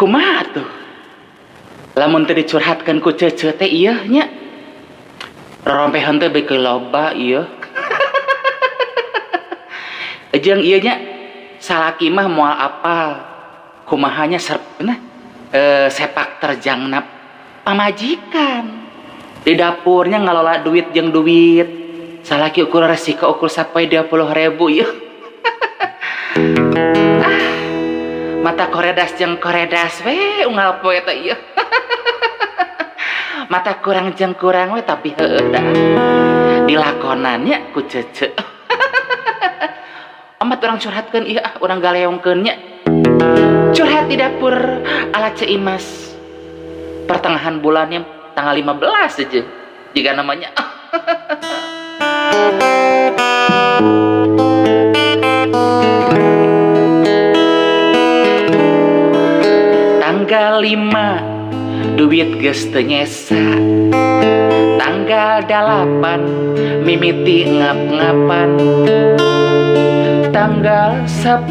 kumaha tuh lamun teu dicurhatkeun ku cece teh ieu nya rorompehan teh beuki loba ieu jeung ieu nya salaki mah moal apal kumahanya sepak terjangna pamajikan di dapurnya ngalola duit jeung duit salaki ukur resiko ukur sampai 20.000 ieu mata koredas jeung koredas we unggal poe teh ieu mata kurang jeung kurang we tapi heueuh da dilakonannya ku cece amat orang curhatkeun ieu urang galeongkeun nya curhat di dapur ala Ceimas pertengahan bulannya tanggal 15 aja jika namanya tanggal 5 duit geus teu nyesa tanggal 8 mimiti ngap-ngapan tanggal 10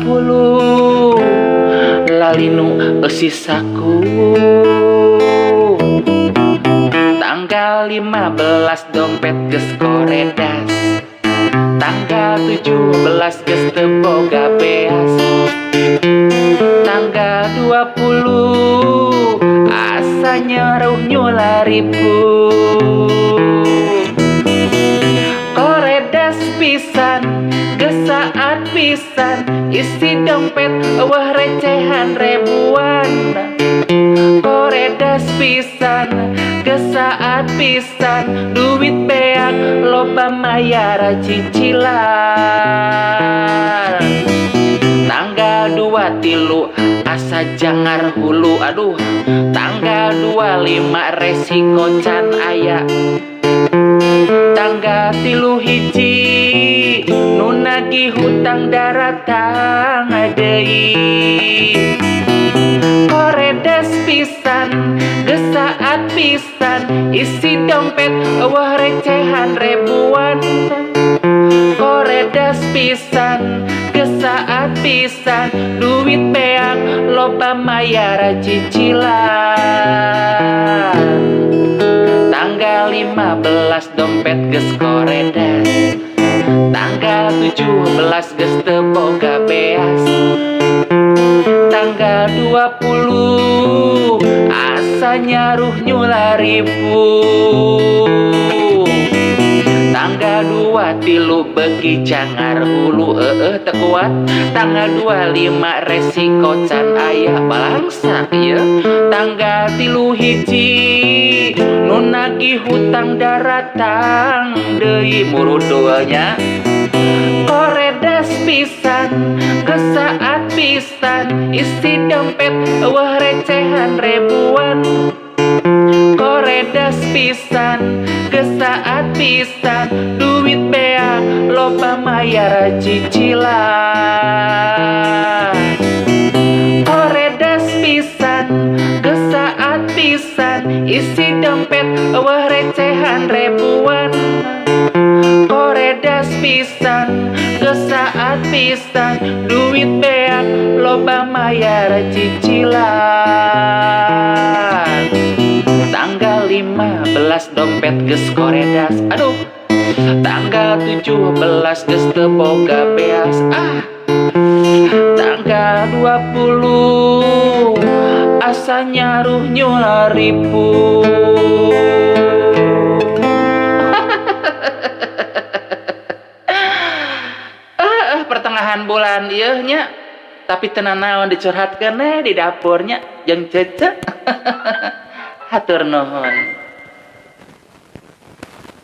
lalinu sisaku tanggal 15 dompet geus koredas tanggal 17 geus teu boga beas tanggal 20 asa nyeruh nyularipu koredas pisan gesaat pisan isi dompet wah recehan ribuan koredas pisan gesaat pisan duit beak loba mayar cicilan tanggal 23 asa jangar hulu aduh tanggal 25 resiko can aya tanggal 31 nu nagih hutang daratang deui koredas pisan gesaat pisan isi dompet wah recehan ribuan koredas pisan gesaat pisan duit beak loba mayar cicilan tanggal 15 dompet geus koredas tanggal 17 geus teu boga beas tanggal 20 asa nyaruh nyularibu tanggal 23 beuki cangar hulu teu kuat tanggal 25 resiko can aya balangsa ieu tanggal 31 nu nagih hutang daratang deui murudonya koredas pisan gesaat pisan isi dompet wah recehan ribuan koredas pisan gesaat pisan duit beak loba mayar cicilan koredas pisan gesaat pisan isi dompet wah recehan ribuan koredas pisan gesaat pisan duit beak loba mayar cicilan tanggal 15 dompet geus koredas aduh tanggal 17 geus teu boga beas tanggal 20 asa nyaruh nyularipu pertengahan bulan ieu nya tapi teu naon dicurhatkeun di dapurnya jeung cece hatur nuhun.